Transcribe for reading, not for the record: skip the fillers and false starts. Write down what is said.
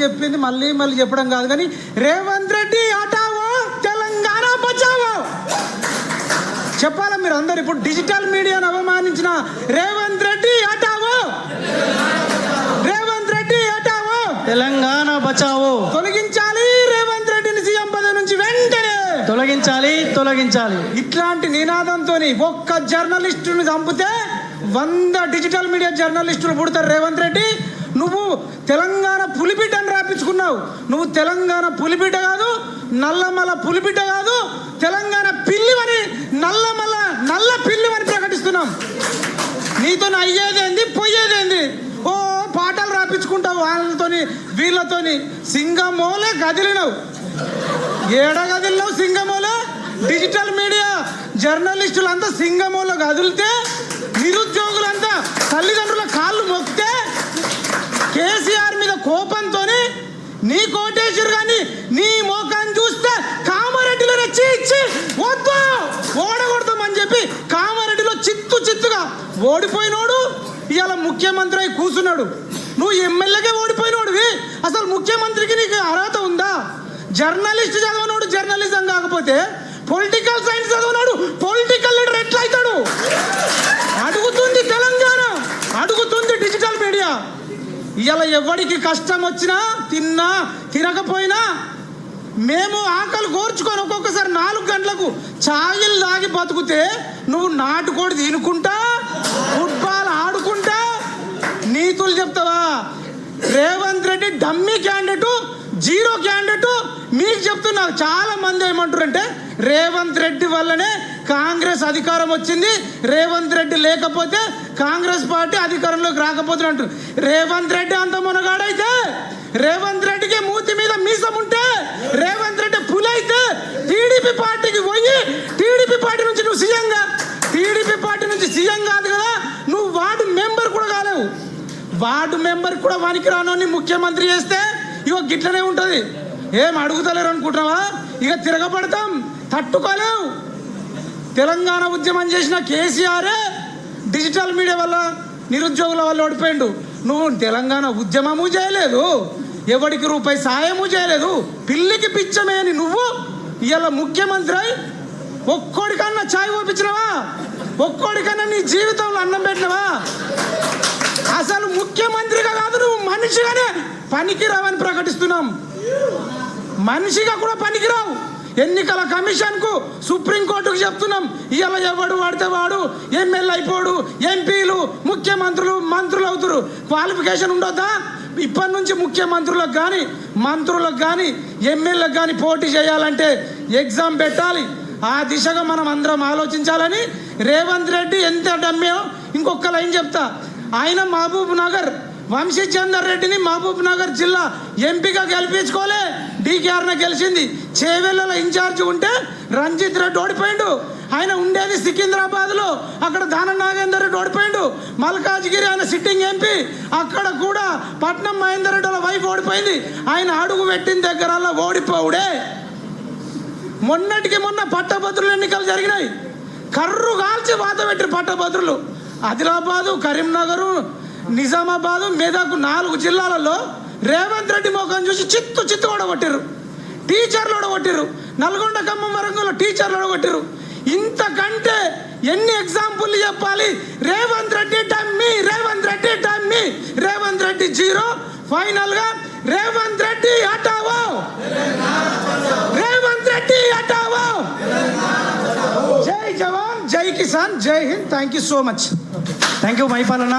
చెప్పింది మళ్ళీ మళ్ళీ చెప్పడం కాదు కానీ రేవంత్ రెడ్డి హటావో తెలంగాణ బచావో చెప్పాలా మీరు అందరు. ఇప్పుడు డిజిటల్ మీడియాను అవమానించిన రేవంత్ రెడ్డి హటావో, రేవంత్ రెడ్డి హటావో తెలంగాణ బచావో. తొలగించాలి రేవంత్ రెడ్డిని సీఎం పదవి నుంచి వెంటనే తొలగించాలి, తొలగించాలి. ఇట్లాంటి నినాదంతో ఒక్క జర్నలిస్టుని చంపితే 100 డిజిటల్ మీడియా జర్నలిస్టులు పుడతారు. రేవంత్ రెడ్డి నువ్వు తెలంగాణ పులిబిడ్డ అని రాపించుకున్నావు. నువ్వు తెలంగాణ పులిబిడ్డ కాదు, నల్లమల పులిబిడ్డ కాదు, తెలంగాణ పిల్లివని నల్ల పిల్లివని ప్రకటిస్తున్నాం. నీతో అయ్యేదేంది పోయేదేంది? ఓ పాటలు రాపించుకుంటావు వాళ్ళతోని వీళ్ళతోని. సింగమోలే గదిలినవు, ఏడ గదిలినవు సింగమోలే. డిజిటల్ మీడియా జర్నలిస్టులంతా సింగమోలో కదిలితే, నిరుద్యోగులంతా తల్లిదండ్రుల కాళ్ళు మొక్కితే, కేసీఆర్ మీద కోపంతో నీ కోటేశ్వరు కానీ నీ మోకాన్ని చూస్తే కామారెడ్డిలో రెచ్చి ఇచ్చి వద్దు ఓడగొడతామని చెప్పి కామారెడ్డిలో చిత్తుగా ఓడిపోయినోడు ఇవాళ ముఖ్యమంత్రి అయి కూర్చున్నాడు. నువ్వు ఎమ్మెల్యేగా ఓడిపోయినోడివి, అసలు ముఖ్యమంత్రికి నీకు అర్హత ఉందా? జర్నలిస్ట్ చదవనోడు జర్నలిజం కాకపోతే పొలిటికల్ సైన్స్ చదవనాడు పొలిటికల్ లీడర్ ఎట్లా అవుతాడు? అడుగుతుంది తెలంగాణ, అడుగుతుంది డిజిటల్ మీడియా. ఇలా ఎవరికి కష్టం వచ్చినా తిన్నా తినకపోయినా మేము ఆకలి కోర్చుకొని ఒక్కొక్కసారి 4 గంటలకు ఛాయలు తాగి బతుకుతే నువ్వు నాటుకోడి తినుకుంటా ఫుట్బాల్ ఆడుకుంటా నీతులు చెప్తావా? Revanth Reddy dummy candidate, zero candidate. మీకు చెప్తున్నా, చాలా మంది ఏమంటారంటే రేవంత్ రెడ్డి వల్లనే కాంగ్రెస్ అధికారం వచ్చింది, రేవంత్ రెడ్డి లేకపోతే కాంగ్రెస్ పార్టీ అధికారంలోకి రాకపోతే అంటారు. రేవంత్ రెడ్డి అంత మునగాడైతే, రేవంత్ రెడ్డికి మూతి మీద మీసం ఉంటే, రేవంత్ రెడ్డి పులైతే టీడీపీ పార్టీకి పోయి టీడీపీ పార్టీ నుంచి నువ్వు సీఎంగా, టీడీపీ పార్టీ నుంచి సీఎం కాదు కదా, నువ్వు వార్డు మెంబర్ కూడా కాలేవు. వార్డు మెంబర్ కూడా వానికి రానోని ముఖ్యమంత్రి చేస్తే ఇగో గిట్లనే ఉంటుంది. ఏం అడుగుతలేరు అనుకుంటున్నావా? ఇక తిరగబడతాం, తట్టుకోలేవు. తెలంగాణ ఉద్యమం చేసిన కేసీఆరే డిజిటల్ మీడియా వల్ల నిరుద్యోగుల వల్ల ఓడిపోయిండు. నువ్వు తెలంగాణ ఉద్యమము చేయలేదు, ఎవడికి రూపాయి సాయము చేయలేదు, పిల్లికి పిచ్చమేని నువ్వు ఇవాళ ముఖ్యమంత్రి అయి ఒక్కోడికన్నా ఛాయ్ ఓపించినవా? ఒక్కోడికన్నా నీ జీవితంలో అన్నం పెట్టినవా? అసలు ముఖ్యమంత్రిగా కాదు, నువ్వు మనిషిగానే పనికిరావని ప్రకటిస్తున్నాం. మనిషిగా కూడా పనికిరావు. ఎన్నికల కమిషన్కు సుప్రీంకోర్టుకు చెప్తున్నాం, ఇవాళ ఎవడు వాడితే వాడు ఎమ్మెల్యే అయిపోడు, ఎంపీలు ముఖ్యమంత్రులు మంత్రులు అవుతారు. క్వాలిఫికేషన్ ఉండొద్దా? ఇప్పటి నుంచి ముఖ్యమంత్రులకు కానీ మంత్రులకు కానీ ఎమ్మెల్యేలకు కానీ పోటీ చేయాలంటే ఎగ్జామ్ పెట్టాలి. ఆ దిశగా మనం అందరం ఆలోచించాలని. రేవంత్ రెడ్డి ఎంత డమ్మేయో ఇంకొక లైన్ చెప్తా. ఆయన మహబూబ్ నగర్ వంశీచందర్ రెడ్డిని మహబూబ్ నగర్ జిల్లా ఎంపీగా గెలిపించుకోలే, డీకేఆర్న గెలిచింది. చేవెళ్ళలో ఇన్ఛార్జ్ ఉంటే రంజిత్ రెడ్డి ఓడిపోయిండు. ఆయన ఉండేది సికింద్రాబాద్లో, అక్కడ దానం నాగేందర్ రెడ్డి ఓడిపోయిండు. మల్కాజ్గిరి ఆయన సిట్టింగ్ ఎంపీ, అక్కడ కూడా పట్నం మహేందర్ రెడ్డి వాళ్ళ వైఫ్ ఓడిపోయింది. ఆయన అడుగు పెట్టిన దగ్గరల్లా ఓడిపోవుడే. మొన్నటికి మొన్న పట్టభద్రుల ఎన్నికలు జరిగినాయి, కర్రు కాల్చి వాత పెట్టిరు పట్టభద్రులు. ఆదిలాబాదు, కరీంనగరు, నిజామాబాదు, మెదక్ 4 జిల్లాలలో రేవంత్ రెడ్డి మోకం చూసి చిత్తు ఓడగొట్టిరు. టీచర్లు ఓడగొట్టిరు. నల్గొండ, ఖమ్మం, వరంగల్లో టీచర్లు ఓడగొట్టిరు. ఇంతకంటే ఎన్ని ఎగ్జాంపుల్ చెప్పాలి? Revanth Reddy dummy, Revanth Reddy dummy, Revanth Reddy zero. Final గా రేవంత్ రెడ్డి హటావో, రేవంత్ రెడ్డి హటావో. జై జవాన్, జై కిసాన్, జై Hind. Thank you so much. Thank you మైపాలన్న.